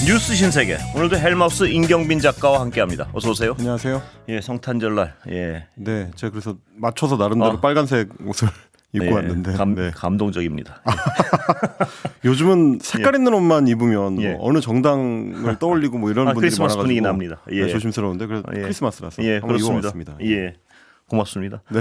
뉴스 신세계 오늘도 헬마우스 임경빈 작가와 함께합니다. 어서 오세요. 안녕하세요. 예, 성탄절날 예, 네, 제가 그래서 맞춰서 나름대로 빨간색 옷을 입고 예, 왔는데 네. 감동적입니다. 요즘은 색깔 있는 옷만 입으면 예. 뭐 어느 정당을 떠올리고 뭐 이런 분들이 크리스마스 많아가지고 분위기 납니다. 예. 네, 조심스러운데 그래서 예. 크리스마스라서 예, 한번 그렇습니다. 입어봤습니다. 예, 고맙습니다. 네.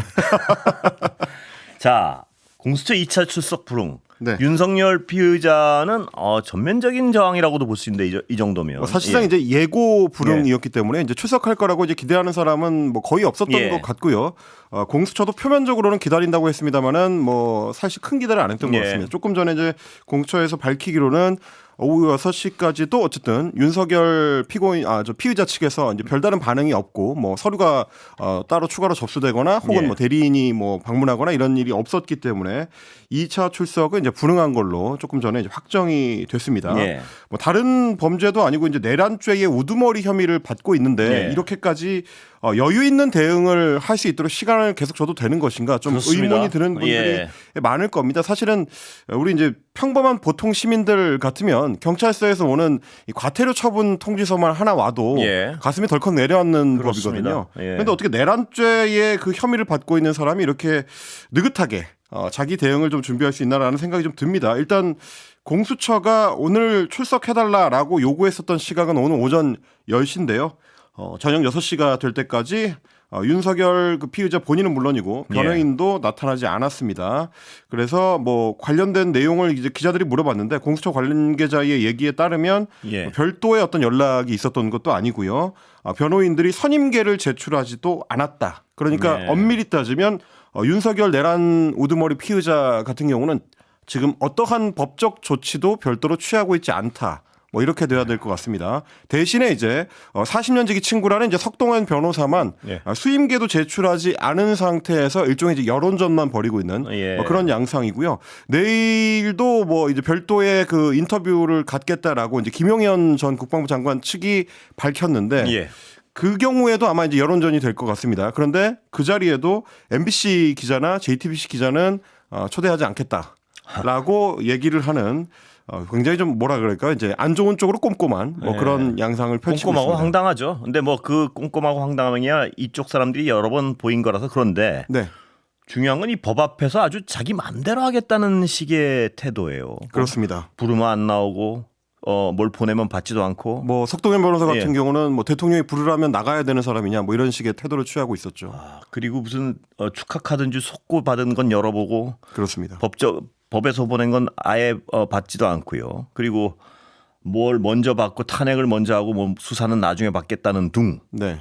자, 공수처 2차 출석 불응. 네. 윤석열 피의자는 전면적인 저항이라고도 볼 수 있는데 이 정도면 사실상 예. 이제 예고 불응이었기 때문에 이제 출석할 거라고 이제 기대하는 사람은 뭐 거의 없었던 예. 것 같고요. 공수처도 표면적으로는 기다린다고 했습니다만은 뭐 사실 큰 기대를 안 했던 것 예. 같습니다. 조금 전에 이제 공수처에서 밝히기로는 오후 6시까지도 어쨌든 윤석열 피의자 측에서 이제 별다른 반응이 없고 뭐 서류가 따로 추가로 접수되거나 혹은 예. 뭐 대리인이 뭐 방문하거나 이런 일이 없었기 때문에 2차 출석은 이제 불응한 걸로 조금 전에 이제 확정이 됐습니다. 예. 뭐 다른 범죄도 아니고 이제 내란죄의 우두머리 혐의를 받고 있는데 예. 이렇게까지 여유 있는 대응을 할 수 있도록 시간을 계속 줘도 되는 것인가 좀 그렇습니다. 의문이 드는 분들이 예. 많을 겁니다. 사실은 우리 이제 평범한 보통 시민들 같으면 경찰서에서 오는 이 과태료 처분 통지서만 하나 와도 예. 가슴이 덜컥 내려앉는 그렇습니다. 법이거든요. 예. 그런데 어떻게 내란죄의 그 혐의를 받고 있는 사람이 이렇게 느긋하게 자기 대응을 좀 준비할 수 있나라는 생각이 좀 듭니다. 일단 공수처가 오늘 출석해달라라고 요구했었던 시각은 오늘 오전 10시인데요. 저녁 6시가 될 때까지 윤석열 그 피의자 본인은 물론이고 변호인도 나타나지 않았습니다. 그래서 뭐 관련된 내용을 이제 기자들이 물어봤는데 공수처 관계자의 얘기에 따르면 예. 별도의 어떤 연락이 있었던 것도 아니고요. 변호인들이 선임계를 제출하지도 않았다. 그러니까 네. 엄밀히 따지면 윤석열 내란 우두머리 피의자 같은 경우는 지금 어떠한 법적 조치도 별도로 취하고 있지 않다. 뭐 이렇게 돼야 될 것 같습니다. 대신에 이제 40년 지기 친구라는 이제 석동현 변호사만 예. 수임계도 제출하지 않은 상태에서 일종의 이제 여론전만 벌이고 있는 예. 그런 양상이고요. 내일도 뭐 이제 별도의 그 인터뷰를 갖겠다라고 이제 김용현 전 국방부 장관 측이 밝혔는데 예. 그 경우에도 아마 이제 여론전이 될 것 같습니다. 그런데 그 자리에도 MBC 기자나 JTBC 기자는 초대하지 않겠다라고 얘기를 하는 굉장히 좀 뭐라 그럴까 이제 안 좋은 쪽으로 꼼꼼한 뭐 네. 그런 양상을 펼치고 꼼꼼하고 있습니다. 황당하죠. 근데 뭐 그 꼼꼼하고 황당함이야 이쪽 사람들이 여러 번 보인 거라서 그런데 네, 중요한 건 이 법 앞에서 아주 자기 마음대로 하겠다는 식의 태도예요. 그렇습니다. 부르면 안 나오고 뭘 보내면 받지도 않고. 뭐 석동현 변호사 같은 예. 경우는 뭐 대통령이 부르라면 나가야 되는 사람이냐 뭐 이런 식의 태도를 취하고 있었죠. 그리고 무슨 축하 카드인지 속고 받은 건 열어보고 그렇습니다. 법에서 보낸 건 아예 받지도 않고요. 그리고 뭘 먼저 받고 탄핵을 먼저 하고 뭐 수사는 나중에 받겠다는 둥. 네.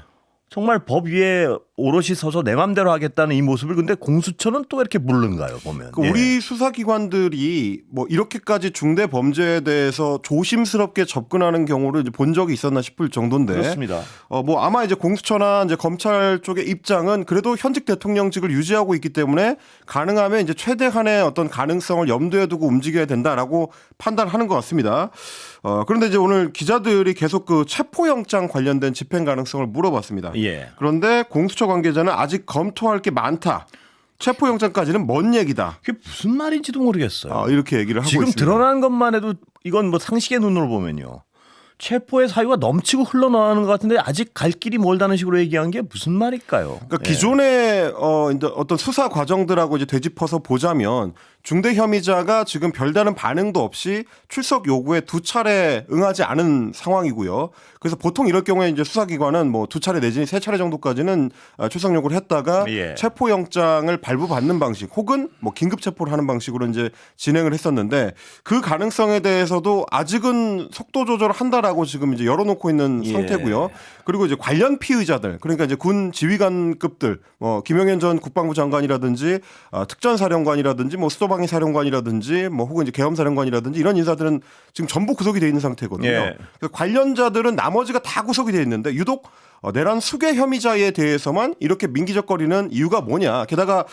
정말 법 위에 오롯이 서서 내 맘대로 하겠다는 이 모습을 근데 공수처는 또 이렇게 모르는가요 보면. 그 우리 수사기관들이 뭐 이렇게까지 중대 범죄에 대해서 조심스럽게 접근하는 경우를 이제 본 적이 있었나 싶을 정도인데. 그렇습니다. 뭐 아마 이제 공수처나 이제 검찰 쪽의 입장은 그래도 현직 대통령직을 유지하고 있기 때문에 가능하면 이제 최대한의 어떤 가능성을 염두에 두고 움직여야 된다라고 판단하는 것 같습니다. 그런데 이제 오늘 기자들이 계속 그 체포영장 관련된 집행 가능성을 물어봤습니다. 예. 그런데 공수처 관계자는 아직 검토할 게 많다. 체포영장까지는 먼 얘기다. 그게 무슨 말인지도 모르겠어요. 이렇게 얘기를 하고 지금 있습니다. 드러난 것만 해도 이건 뭐 상식의 눈으로 보면요. 체포의 사유가 넘치고 흘러나가는 것 같은데 아직 갈 길이 멀다는 식으로 얘기한 게 무슨 말일까요? 그러니까 기존의 이제 어떤 수사 과정들하고 이제 되짚어서 보자면 중대 혐의자가 지금 별다른 반응도 없이 출석 요구에 2차례 응하지 않은 상황이고요. 그래서 보통 이럴 경우에 이제 수사기관은 뭐 2차례 내지는 3차례 정도까지는 출석 요구를 했다가 예. 체포영장을 발부받는 방식 혹은 뭐 긴급 체포를 하는 방식으로 이제 진행을 했었는데 그 가능성에 대해서도 아직은 속도 조절을 한다라고 지금 이제 열어놓고 있는 예. 상태고요. 그리고 이제 관련 피의자들 그러니까 이제 군 지휘관급들 김용현 전 국방부 장관이라든지 특전사령관이라든지 뭐 수도방위 사령관이라든지 뭐 혹은 이제 계엄사령관이라든지 이런 인사들은 지금 전부 구속이 돼 있는 상태거든요. 예. 그래서 관련자들은 나머지가 다 구속이 돼 있는데 유독 내란 수괴 혐의자에 대해서만 이렇게 민기적거리는 이유가 뭐냐. 게다가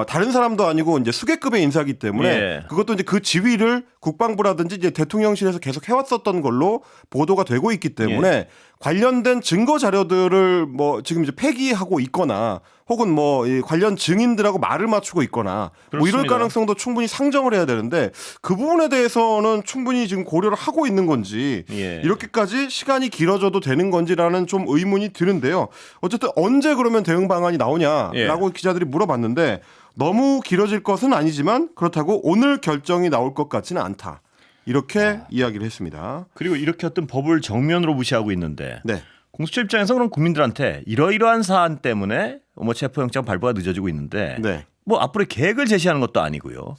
다른 사람도 아니고 이제 수괴급의 인사이기 때문에 예. 그것도 이제 그 지위를 국방부라든지 이제 대통령실에서 계속 해왔었던 걸로 보도가 되고 있기 때문에 예. 관련된 증거 자료들을 뭐 지금 이제 폐기하고 있거나 혹은 뭐 이 관련 증인들하고 말을 맞추고 있거나 뭐 이럴 그렇습니다. 가능성도 충분히 상정을 해야 되는데 그 부분에 대해서는 충분히 지금 고려를 하고 있는 건지 예. 이렇게까지 시간이 길어져도 되는 건지라는 좀 의문이 드는데요. 어쨌든 언제 그러면 대응 방안이 나오냐라고 예. 기자들이 물어봤는데 너무 길어질 것은 아니지만 그렇다고 오늘 결정이 나올 것 같지는 않다. 이렇게 이야기를 했습니다. 그리고 이렇게 어떤 법을 정면으로 무시하고 있는데 네. 공수처 입장에서 그럼 국민들한테 이러이러한 사안 때문에 뭐 체포영장 발부가 늦어지고 있는데 네. 뭐 앞으로 계획을 제시하는 것도 아니고요.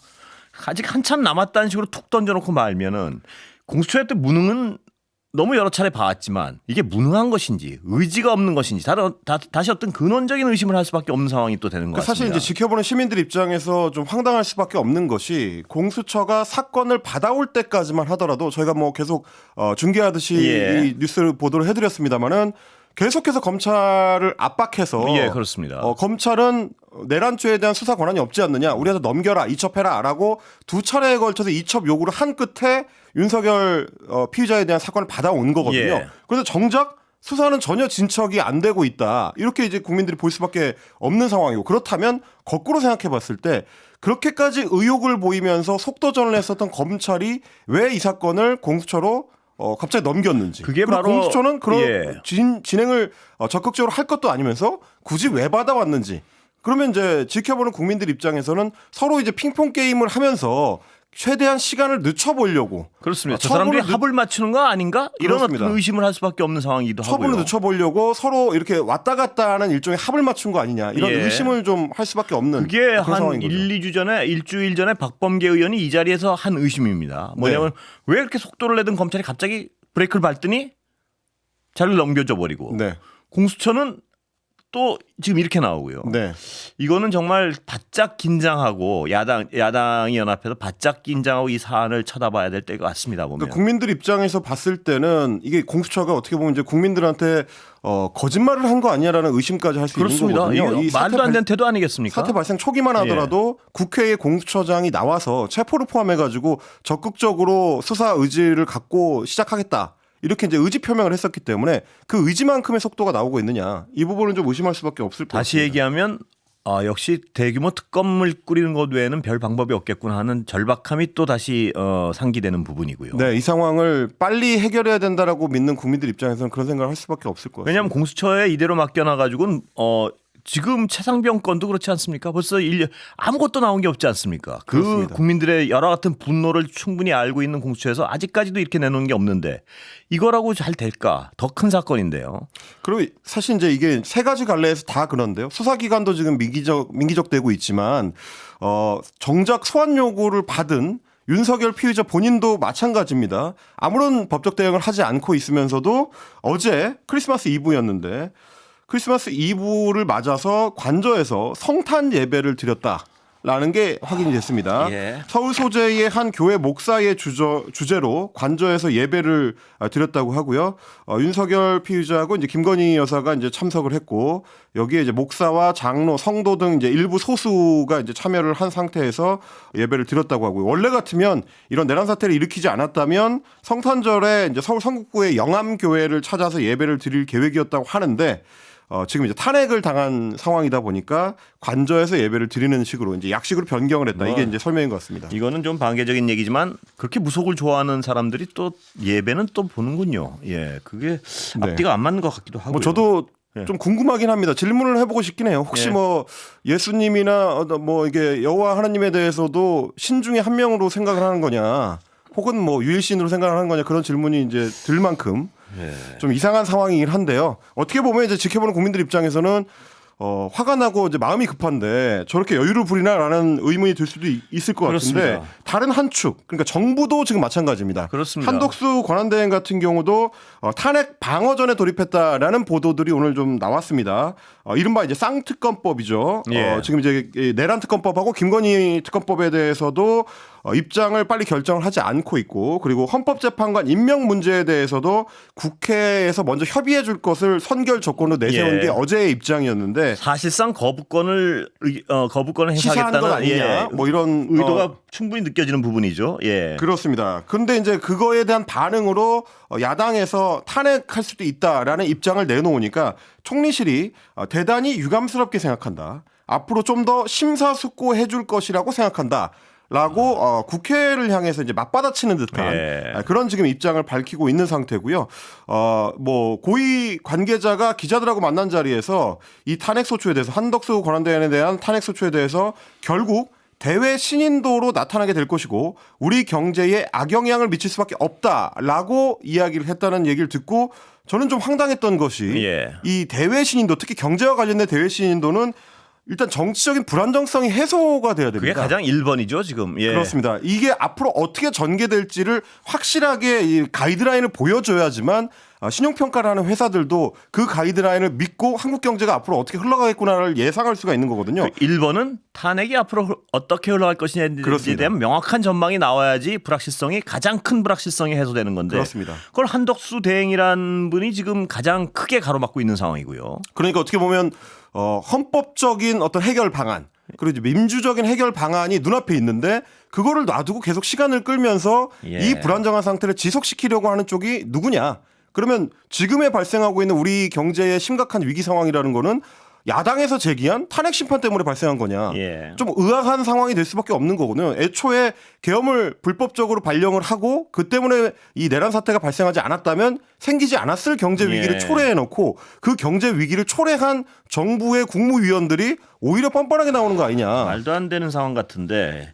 아직 한참 남았다는 식으로 툭 던져놓고 말면은 공수처의 또 무능은 너무 여러 차례 봐왔지만 이게 무능한 것인지 의지가 없는 것인지 다시 어떤 근원적인 의심을 할 수밖에 없는 상황이 또 되는 것 같습니다. 사실 이제 지켜보는 시민들 입장에서 좀 황당할 수밖에 없는 것이 공수처가 사건을 받아올 때까지만 하더라도 저희가 뭐 계속 중계하듯이 예. 이 뉴스를 보도를 해드렸습니다만은 계속해서 검찰을 압박해서 예, 그렇습니다. 검찰은 내란죄에 대한 수사 권한이 없지 않느냐 우리한테 넘겨라 이첩해라라고 두 차례에 걸쳐서 이첩 요구를 한 끝에 윤석열 피의자에 대한 사건을 받아온 거거든요. 예. 그런데 정작 수사는 전혀 진척이 안 되고 있다. 이렇게 이제 국민들이 볼 수밖에 없는 상황이고 그렇다면 거꾸로 생각해 봤을 때 그렇게까지 의욕을 보이면서 속도전을 했었던 검찰이 왜 이 사건을 공수처로 갑자기 넘겼는지. 그게 그리고 바로 공수처는 그런 예. 진행을 적극적으로 할 것도 아니면서 굳이 왜 받아왔는지. 그러면 이제 지켜보는 국민들 입장에서는 서로 이제 핑퐁 게임을 하면서 최대한 시간을 늦춰보려고. 그렇습니다. 저 사람들이 합을 맞추는 거 아닌가? 이런 그렇습니다. 어떤 의심을 할 수밖에 없는 상황이기도 하고요. 처분을 늦춰보려고 서로 이렇게 왔다 갔다 하는 일종의 합을 맞춘 거 아니냐. 이런 예. 의심을 좀 할 수밖에 없는 그게 그런 한 상황인 거죠. 1, 2주 전에 일주일 전에 박범계 의원이 이 자리에서 한 의심입니다. 뭐냐면 왜 이렇게 속도를 내던 검찰이 갑자기 브레이크를 밟더니 자리를 넘겨줘 버리고 네. 공수처는 또 지금 이렇게 나오고요. 네. 이거는 정말 바짝 긴장하고 야당이 연합해서 바짝 긴장하고 이 사안을 쳐다봐야 될 때가 같습니다. 보면. 그러니까 국민들 입장에서 봤을 때는 이게 공수처가 어떻게 보면 이제 국민들한테 거짓말을 한 거 아니냐라는 의심까지 할 수 있는 그렇습니다. 거거든요. 이 말도 안 되는 태도 아니겠습니까? 사태 발생 초기만 하더라도 국회의 공수처장이 나와서 체포를 포함해가지고 적극적으로 수사 의지를 갖고 시작하겠다. 이렇게 이제 의지 표명을 했었기 때문에 그 의지만큼의 속도가 나오고 있느냐 이 부분은 좀 의심할 수밖에 없을 것 다시 같습니다. 얘기하면 역시 대규모 특검을 꾸리는 것 외에는 별 방법이 없겠구나 하는 절박함이 또 다시 상기되는 부분이고요. 네, 이 상황을 빨리 해결해야 된다라고 믿는 국민들 입장에서는 그런 생각을 할 수밖에 없을 것 같습니다. 왜냐하면 공수처에 이대로 맡겨놔가지고는 지금 최상병 건도 그렇지 않습니까? 벌써 아무것도 나온 게 없지 않습니까? 그 그렇습니다. 국민들의 여러 같은 분노를 충분히 알고 있는 공수처에서 아직까지도 이렇게 내놓은 게 없는데 이거라고 잘 될까? 더 큰 사건인데요. 그리고 사실 이제 이게 세 가지 갈래에서 다 그런데요. 수사기관도 지금 민기적되고 있지만 정작 소환 요구를 받은 윤석열 피의자 본인도 마찬가지입니다. 아무런 법적 대응을 하지 않고 있으면서도 어제 크리스마스 이브였는데 크리스마스 이브를 맞아서 관저에서 성탄 예배를 드렸다라는 게 확인이 됐습니다. 예. 서울 소재의 한 교회 목사의 주제로 관저에서 예배를 드렸다고 하고요. 윤석열 피의자하고 이제 김건희 여사가 이제 참석을 했고 여기에 이제 목사와 장로, 성도 등 이제 일부 소수가 이제 참여를 한 상태에서 예배를 드렸다고 하고요. 원래 같으면 이런 내란 사태를 일으키지 않았다면 성탄절에 이제 서울 성북구의 영암교회를 찾아서 예배를 드릴 계획이었다고 하는데 지금 이제 탄핵을 당한 상황이다 보니까 관저에서 예배를 드리는 식으로 이제 약식으로 변경을 했다. 이게 이제 설명인 것 같습니다. 이거는 좀 반개적인 얘기지만 그렇게 무속을 좋아하는 사람들이 또 예배는 또 보는군요. 예, 그게 네. 앞뒤가 안 맞는 것 같기도 하고요. 뭐 저도 예. 좀 궁금하긴 합니다. 질문을 해보고 싶긴 해요. 혹시 예. 뭐 예수님이나 뭐 이게 여호와 하나님에 대해서도 신 중에 한 명으로 생각을 하는 거냐, 혹은 뭐 유일신으로 생각을 하는 거냐 그런 질문이 이제 들 만큼 좀 이상한 상황이긴 한데요. 어떻게 보면 이제 지켜보는 국민들 입장에서는 화가 나고 이제 마음이 급한데 저렇게 여유를 부리나라는 의문이 들 수도 있을 것 같은데 그렇습니다. 다른 한 축, 그러니까 정부도 지금 마찬가지입니다. 그렇습니다. 한덕수 권한대행 같은 경우도 탄핵 방어전에 돌입했다라는 보도들이 오늘 좀 나왔습니다. 이른바 이제 쌍특검법이죠. 예. 지금 이제 내란 특검법하고 김건희 특검법에 대해서도 입장을 빨리 결정을 하지 않고 있고 그리고 헌법재판관 임명 문제에 대해서도 국회에서 먼저 협의해 줄 것을 선결 조건으로 내세운 게 어제의 입장이었는데 사실상 거부권을 시사한 것 행사하겠다는 아니냐 뭐 이런 의도가 충분히 느껴지는 부분이죠. 예. 그렇습니다. 그런데 이제 그거에 대한 반응으로 야당에서 탄핵할 수도 있다라는 입장을 내놓으니까 총리실이 대단히 유감스럽게 생각한다. 앞으로 좀 더 심사숙고해 줄 것이라고 생각한다. 라고 국회를 향해서 이제 맞받아치는 듯한 그런 지금 입장을 밝히고 있는 상태고요. 뭐 고위 관계자가 기자들하고 만난 자리에서 이 탄핵 소추에 대해서 한덕수 권한대행에 대한 탄핵 소추에 대해서 결국 대외 신인도로 나타나게 될 것이고 우리 경제에 악영향을 미칠 수밖에 없다라고 이야기를 했다는 얘기를 듣고 저는 좀 황당했던 것이 이 대외 신인도 특히 경제와 관련된 대외 신인도는 일단 정치적인 불안정성이 해소가 돼야 됩니다. 그게 가장 1번이죠 지금. 예. 그렇습니다. 이게 앞으로 어떻게 전개될지를 확실하게 이 가이드라인을 보여줘야지만 신용평가를 하는 회사들도 그 가이드라인을 믿고 한국 경제가 앞으로 어떻게 흘러가겠구나를 예상할 수가 있는 거거든요. 1번은 탄핵이 앞으로 어떻게 흘러갈 것이냐에 대한 명확한 전망이 나와야지 불확실성이 가장 큰 불확실성이 해소되는 건데 그렇습니다. 그걸 한덕수 대행이라는 분이 지금 가장 크게 가로막고 있는 상황이고요. 그러니까 어떻게 보면 헌법적인 어떤 해결 방안 그리고 이제 민주적인 해결 방안이 눈앞에 있는데 그거를 놔두고 계속 시간을 끌면서 이 불안정한 상태를 지속시키려고 하는 쪽이 누구냐. 그러면 지금에 발생하고 있는 우리 경제의 심각한 위기 상황이라는 거는 야당에서 제기한 탄핵 심판 때문에 발생한 거냐. 좀 의아한 상황이 될 수밖에 없는 거거든요. 애초에 계엄을 불법적으로 발령을 하고 그 때문에 이 내란 사태가 발생하지 않았다면 생기지 않았을 경제 위기를 초래해놓고 그 경제 위기를 초래한 정부의 국무위원들이 오히려 뻔뻔하게 나오는 거 아니냐. 말도 안 되는 상황 같은데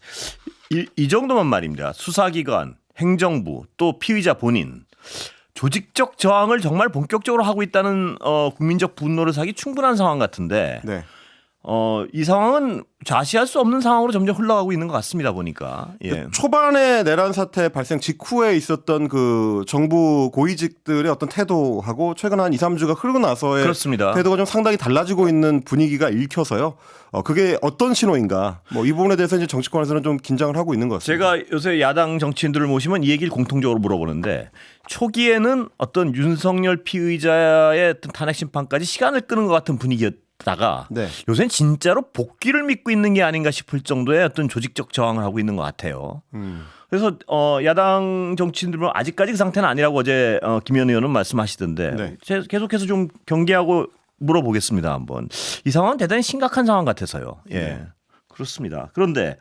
이 정도만 말입니다. 수사기관, 행정부 또 피의자 본인. 조직적 저항을 정말 본격적으로 하고 있다는 국민적 분노를 사기 충분한 상황 같은데 이 상황은 좌시할 수 없는 상황으로 점점 흘러가고 있는 것 같습니다 보니까. 초반에 내란 사태 발생 직후에 있었던 그 정부 고위직들의 어떤 태도하고 최근 한 2, 3주가 흐르고 나서의 태도가 좀 상당히 달라지고 있는 분위기가 읽혀서요. 그게 어떤 신호인가? 뭐 이 부분에 대해서 이제 정치권에서는 좀 긴장을 하고 있는 것 같습니다. 제가 요새 야당 정치인들을 모시면 이 얘기를 공통적으로 물어보는데 초기에는 어떤 윤석열 피의자의 어떤 탄핵 심판까지 시간을 끄는 것 같은 분위기였다가 요새는 진짜로 복귀를 믿고 있는 게 아닌가 싶을 정도의 어떤 조직적 저항을 하고 있는 것 같아요. 그래서 야당 정치인들은 아직까지 그 상태는 아니라고 어제 김현 의원은 말씀하시던데 계속해서 좀 경계하고 물어보겠습니다. 한번. 이 상황은 대단히 심각한 상황 같아서요. 그렇습니다. 그런데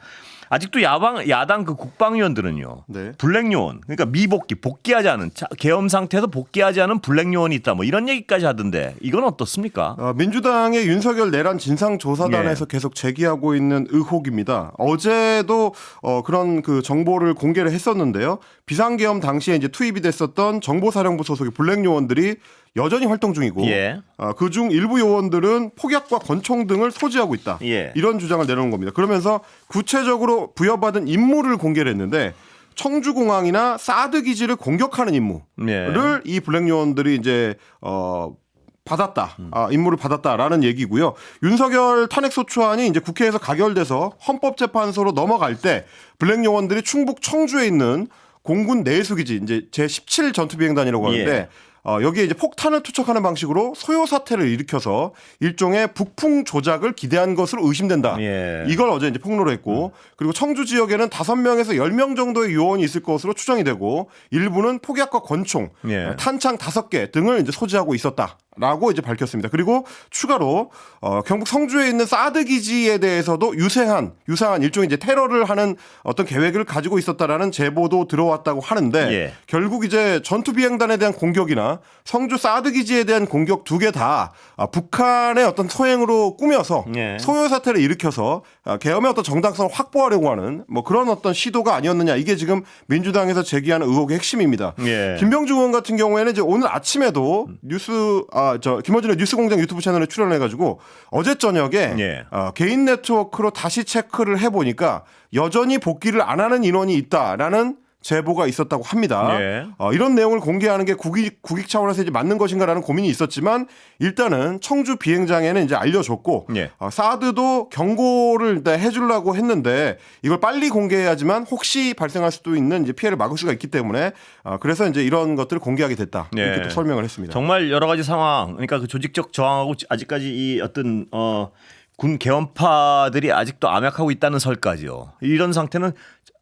아직도 야당 그 국방위원들은요. 블랙 요원 그러니까 미복귀 복귀하지 않은 계엄 상태에서 복귀하지 않은 블랙 요원이 있다 뭐 이런 얘기까지 하던데 이건 어떻습니까? 민주당의 윤석열 내란 진상조사단에서 계속 제기하고 있는 의혹입니다. 어제도 그런 그 정보를 공개를 했었는데요. 비상계엄 당시에 이제 투입이 됐었던 정보사령부 소속의 블랙 요원들이 여전히 활동 중이고 그중 일부 요원들은 폭약과 권총 등을 소지하고 있다. 이런 주장을 내놓은 겁니다. 그러면서 구체적으로 부여받은 임무를 공개를 했는데 청주공항이나 사드 기지를 공격하는 임무를 이 블랙 요원들이 이제 받았다. 임무를 받았다라는 얘기고요. 윤석열 탄핵소추안이 이제 국회에서 가결돼서 헌법재판소로 넘어갈 때 블랙 요원들이 충북 청주에 있는 공군 내수기지 이제 제17 전투비행단이라고 하는데 여기에 이제 폭탄을 투척하는 방식으로 소요 사태를 일으켜서 일종의 북풍 조작을 기대한 것으로 의심된다. 이걸 어제 이제 폭로를 했고 그리고 청주 지역에는 5명에서 10명 정도의 요원이 있을 것으로 추정이 되고 일부는 폭약과 권총, 탄창 5개 등을 이제 소지하고 있었다라고 이제 밝혔습니다. 그리고 추가로 경북 성주에 있는 사드 기지에 대해서도 유사한 일종의 이제 테러를 하는 어떤 계획을 가지고 있었다라는 제보도 들어왔다고 하는데 결국 이제 전투 비행단에 대한 공격이나 성주 사드 기지에 대한 공격 두 개 다 북한의 어떤 소행으로 꾸며서 소요 사태를 일으켜서 계엄의 어떤 정당성을 확보하려고 하는 뭐 그런 어떤 시도가 아니었느냐 이게 지금 민주당에서 제기하는 의혹의 핵심입니다. 김병주 의원 같은 경우에는 이제 오늘 아침에도 김어준의 뉴스공장 유튜브 채널에 출연해가지고 어제 저녁에 개인 네트워크로 다시 체크를 해보니까 여전히 복귀를 안 하는 인원이 있다라는 제보가 있었다고 합니다. 예. 이런 내용을 공개하는 게 국익 차원에서 이제 맞는 것인가라는 고민이 있었지만 일단은 청주 비행장에는 이제 알려줬고 예. 사드도 경고를 일단 해주려고 했는데 이걸 빨리 공개해야지만 혹시 발생할 수도 있는 이제 피해를 막을 수가 있기 때문에 그래서 이제 이런 것들을 공개하게 됐다 이렇게 예. 또 설명을 했습니다. 정말 여러 가지 상황, 그러니까 그 조직적 저항하고 아직까지 이 어떤 군 개헌파들이 아직도 암약하고 있다는 설까지요. 이런 상태는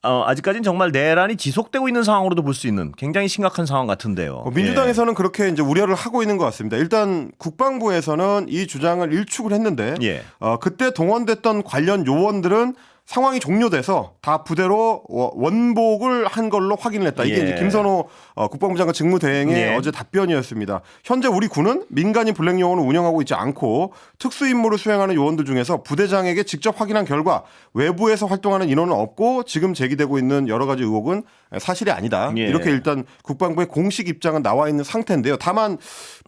아직까지는 정말 내란이 지속되고 있는 상황으로도 볼 수 있는 굉장히 심각한 상황 같은데요. 민주당에서는 그렇게 이제 우려를 하고 있는 것 같습니다. 일단 국방부에서는 이 주장을 일축을 했는데 예. 그때 동원됐던 관련 요원들은 상황이 종료돼서 다 부대로 원복을 한 걸로 확인을 했다. 이게 예. 이제 김선호 국방부 장관 직무대행의 예. 어제 답변이었습니다. 현재 우리 군은 민간인 블랙 요원을 운영하고 있지 않고 특수 임무를 수행하는 요원들 중에서 부대장에게 직접 확인한 결과 외부에서 활동하는 인원은 없고 지금 제기되고 있는 여러 가지 의혹은 사실이 아니다. 예. 이렇게 일단 국방부의 공식 입장은 나와 있는 상태인데요. 다만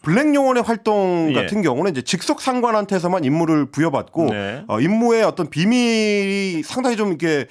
블랙 요원의 활동 같은 경우는 이제 직속 상관한테서만 임무를 부여받고 네. 임무의 어떤 비밀이 상당히 좀 이렇게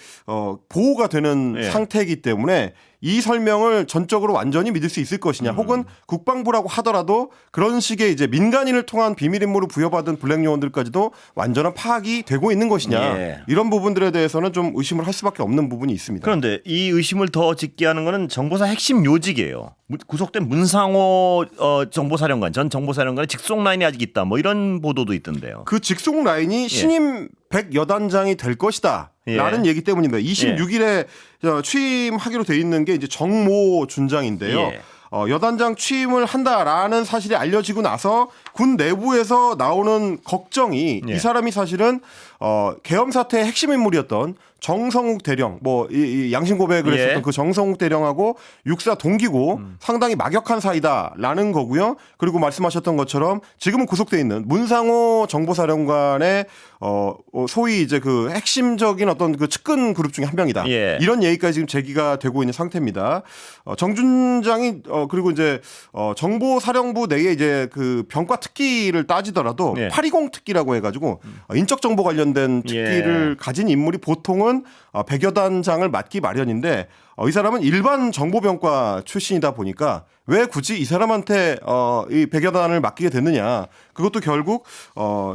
보호가 되는 상태이기 때문에 이 설명을 전적으로 완전히 믿을 수 있을 것이냐, 혹은 국방부라고 하더라도 그런 식의 이제 민간인을 통한 비밀 임무를 부여받은 블랙 요원들까지도 완전한 파악이 되고 있는 것이냐, 예. 이런 부분들에 대해서는 좀 의심을 할 수밖에 없는 부분이 있습니다. 그런데 이 의심을 더 짙게 하는 것은 정보사 핵심 요직이에요. 구속된 문상호 정보사령관, 전 정보사령관의 직속 라인이 아직 있다. 뭐 이런 보도도 있던데요. 그 직속 라인이 신임 100여단장이 될 것이다. 라는 얘기 때문입니다. 26일에 취임하기로 돼 있는 게 이제 정모 준장인데요. 예. 여단장 취임을 한다라는 사실이 알려지고 나서 군 내부에서 나오는 걱정이 이 사람이 사실은 계엄 사태의 핵심 인물이었던 정성욱 대령, 이 양심 고백을 했었던 그 정성욱 대령하고 육사 동기고 상당히 막역한 사이다라는 거고요. 그리고 말씀하셨던 것처럼 지금은 구속돼 있는 문상호 정보사령관의 소위 이제 그 핵심적인 어떤 그 측근 그룹 중에 한 명이다. 이런 얘기까지 지금 제기가 되고 있는 상태입니다. 정 준장이 그리고 이제 정보사령부 내에 이제 그 병과 특기를 따지더라도 820 특기라고 해가지고 인적 정보 관련된 특기를 가진 인물이 보통은 100여 단장을 맡기 마련인데 이 사람은 일반 정보병과 출신이다 보니까 왜 굳이 이 사람한테 이 100여 단을 맡기게 됐느냐. 그것도 결국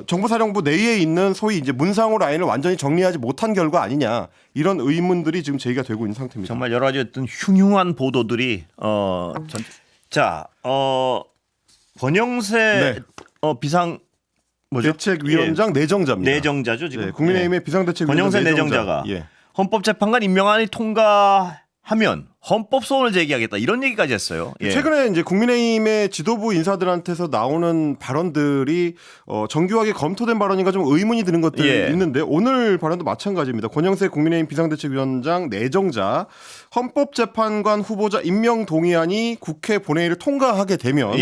정보사령부 내에 있는 소위 이제 문상호 라인을 완전히 정리하지 못한 결과 아니냐. 이런 의문들이 지금 제기가 되고 있는 상태입니다. 정말 여러 가지 어떤 흉흉한 보도들이 권영세 비상 대책위원장 내정자입니다. 내정자죠 지금. 국민의힘의 비상대책위원장 권영세 내정자가 헌법재판관 임명안이 통과하면 헌법 소원을 제기하겠다 이런 얘기까지 했어요. 최근에 이제 국민의힘의 지도부 인사들한테서 나오는 발언들이 정교하게 검토된 발언인가 좀 의문이 드는 것들이 있는데 오늘 발언도 마찬가지입니다. 권영세 국민의힘 비상대책위원장 내정자 헌법재판관 후보자 임명 동의안이 국회 본회의를 통과하게 되면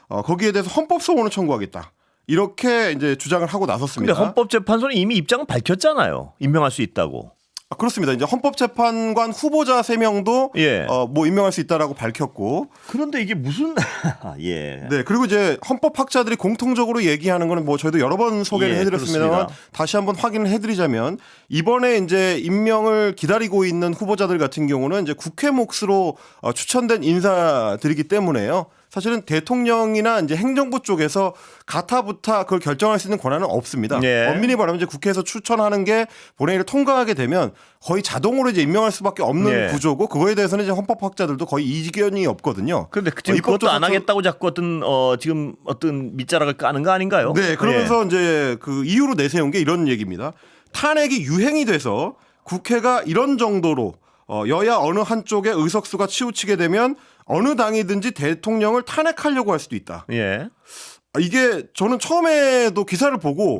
거기에 대해서 헌법 소원을 청구하겠다. 이렇게 이제 주장을 하고 나섰습니다. 근데 헌법재판소는 이미 입장을 밝혔잖아요. 임명할 수 있다고. 그렇습니다. 이제 헌법재판관 후보자 3명도 임명할 수 있다라고 밝혔고. 그런데 이게 무슨 네, 그리고 이제 헌법학자들이 공통적으로 얘기하는 거는 저희도 여러 번 소개를 해드렸습니다만 다시 한번 확인을 해드리자면 이번에 이제 임명을 기다리고 있는 후보자들 같은 경우는 이제 국회 몫으로 추천된 인사들이기 때문에요. 사실은 대통령이나 이제 행정부 쪽에서 가타부타 그걸 결정할 수 있는 권한은 없습니다. 엄밀히 말하면 이제 국회에서 추천하는 게 본회의를 통과하게 되면 거의 자동으로 이제 임명할 수밖에 없는 구조고 그거에 대해서는 이제 헌법학자들도 거의 이견이 없거든요. 그런데 지금 그것도 안 하겠다고 자꾸 지금 어떤 밑자락을 까는 거 아닌가요? 네, 그러면서 이제 그 이유로 내세운 게 이런 얘기입니다. 탄핵이 유행이 돼서 국회가 이런 정도로 여야 어느 한쪽의 의석수가 치우치게 되면 어느 당이든지 대통령을 탄핵하려고 할 수도 있다. 이게 저는 처음에도 기사를 보고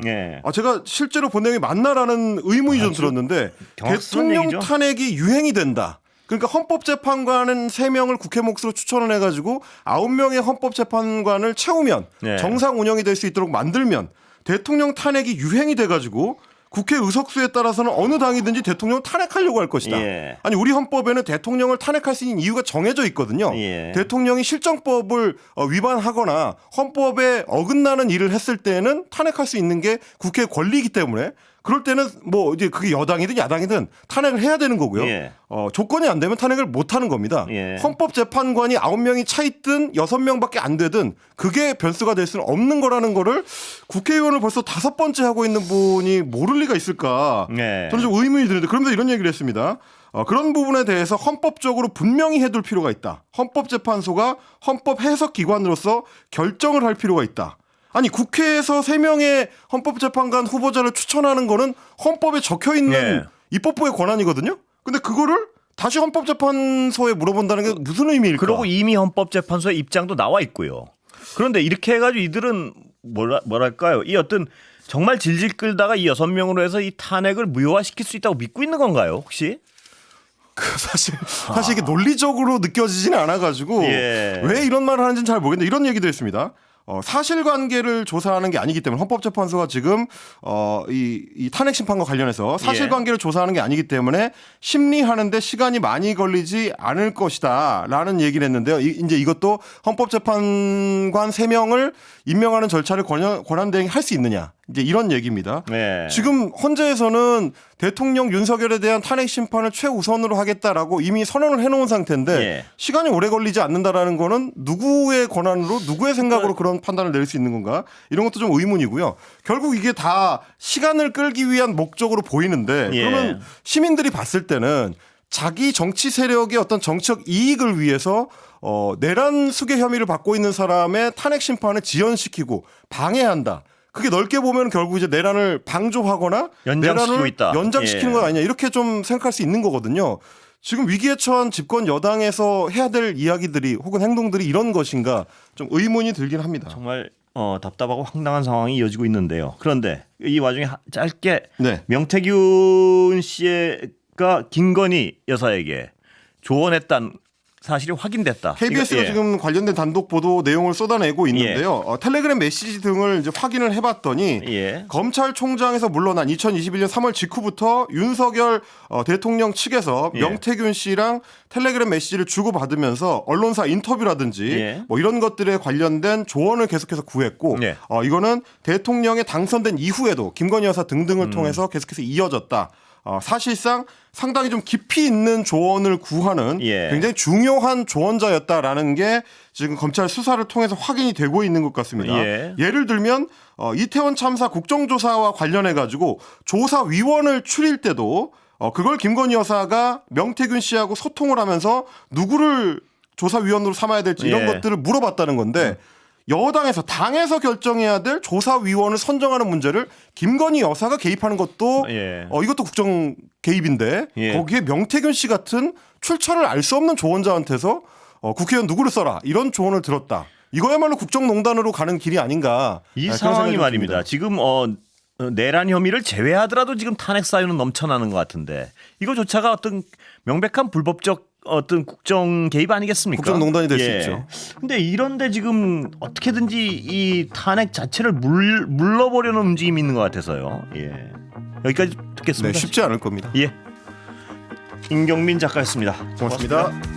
제가 실제로 본 내용이 맞나라는 의문이 좀 들었는데 대통령 얘기죠? 탄핵이 유행이 된다. 그러니까 헌법재판관은 3명을 국회 몫으로 추천을 해가지고 9명의 헌법재판관을 채우면 정상 운영이 될 수 있도록 만들면 대통령 탄핵이 유행이 돼가지고 국회 의석수에 따라서는 어느 당이든지 대통령을 탄핵하려고 할 것이다. 아니 우리 헌법에는 대통령을 탄핵할 수 있는 이유가 정해져 있거든요. 대통령이 실정법을 위반하거나 헌법에 어긋나는 일을 했을 때는 탄핵할 수 있는 게 국회의 권리이기 때문에 그럴 때는 뭐 이제 그게 여당이든 야당이든 탄핵을 해야 되는 거고요. 예. 조건이 안 되면 탄핵을 못 하는 겁니다. 예. 헌법재판관이 9명이 차 있든 6명밖에 안 되든 그게 변수가 될 수는 없는 거라는 거를 국회의원을 벌써 5번째 하고 있는 분이 모를 리가 있을까? 예. 저는 좀 의문이 드는데 그러면서 이런 얘기를 했습니다. 그런 부분에 대해서 헌법적으로 분명히 해둘 필요가 있다. 헌법재판소가 헌법 해석 기관으로서 결정을 할 필요가 있다. 아니 국회에서 3명의 헌법재판관 후보자를 추천하는 거는 헌법에 적혀있는 예. 입법부의 권한이거든요. 근데 그거를 다시 헌법재판소에 물어본다는 게 무슨 의미일까? 그리고 이미 헌법재판소의 입장도 나와 있고요. 그런데 이렇게 해가지고 이들은 뭐랄까요? 이 어떤 정말 질질 끌다가 이 6명으로 해서 이 탄핵을 무효화시킬 수 있다고 믿고 있는 건가요? 혹시? 사실 이게 논리적으로 느껴지지는 않아가지고 예. 왜 이런 말을 하는지는 잘 모르겠는데 이런 얘기도 했습니다. 사실관계를 조사하는 게 아니기 때문에 헌법재판소가 지금 이 탄핵 심판과 관련해서 사실관계를 조사하는 게 아니기 때문에 심리하는데 시간이 많이 걸리지 않을 것이다라는 얘기를 했는데요. 이제 이것도 헌법재판관 3명을 임명하는 절차를 권한대행할 수 있느냐 이제 이런 얘기입니다. 네. 지금 헌재에서는 대통령 윤석열에 대한 탄핵 심판을 최우선으로 하겠다라고 이미 선언을 해놓은 상태인데 예. 시간이 오래 걸리지 않는다라는 거는 누구의 권한으로 누구의 생각으로 그런 판단을 내릴 수 있는 건가 이런 것도 좀 의문이고요. 결국 이게 다 시간을 끌기 위한 목적으로 보이는데 예. 그러면 시민들이 봤을 때는 자기 정치 세력의 어떤 정치적 이익을 위해서 내란 수괴 혐의를 받고 있는 사람의 탄핵 심판을 지연시키고 방해한다. 그게 넓게 보면 결국 이제 내란을 방조하거나 연장시키고 내란을 있다. 연장시키는 예. 것 아니냐 이렇게 좀 생각할 수 있는 거거든요. 지금 위기에 처한 집권 여당에서 해야 될 이야기들이 혹은 행동들이 이런 것인가 좀 의문이 들긴 합니다. 정말 답답하고 황당한 상황이 이어지고 있는데요. 그런데 이 와중에 짧게 네. 명태균 씨가 김건희 여사에게 조언했다는 사실이 확인됐다. KBS가 이거, 예. 지금 관련된 단독 보도 내용을 쏟아내고 있는데요. 텔레그램 메시지 등을 이제 확인을 해봤더니 예. 검찰총장에서 물러난 2021년 3월 직후부터 윤석열 대통령 측에서 예. 명태균 씨랑 텔레그램 메시지를 주고받으면서 언론사 인터뷰라든지 예. 뭐 이런 것들에 관련된 조언을 계속해서 구했고 예. 이거는 대통령에 당선된 이후에도 김건희 여사 등등을 통해서 계속해서 이어졌다. 사실상 상당히 좀 깊이 있는 조언을 구하는 예. 굉장히 중요한 조언자였다라는 게 지금 검찰 수사를 통해서 확인이 되고 있는 것 같습니다. 예. 예를 들면 이태원 참사 국정조사와 관련해 가지고 조사위원을 추릴 때도 그걸 김건희 여사가 명태균 씨하고 소통을 하면서 누구를 조사위원으로 삼아야 될지 이런 예. 것들을 물어봤다는 건데 여당에서 당에서 결정해야 될 조사위원을 선정하는 문제를 김건희 여사가 개입하는 것도 예. 이것도 국정 개입인데 예. 거기에 명태균 씨 같은 출처를 알 수 없는 조언자한테서 국회의원 누구를 써라 이런 조언을 들었다. 이거야말로 국정농단으로 가는 길이 아닌가. 이 그런 상황이 생각이 좀 말입니다. 듭니다. 지금 내란 혐의를 제외하더라도 지금 탄핵 사유는 넘쳐나는 것 같은데 이거조차가 어떤 명백한 불법적 어떤 국정 개입 아니겠습니까? 국정농단이 될 수 있죠. 근데 이런데 지금 어떻게든지 이 탄핵 자체를 물러보려는 움직임이 있는 것 같아서요. 예. 여기까지 듣겠습니다. 네, 쉽지 않을 겁니다. 예. 임경민 작가였습니다. 고맙습니다.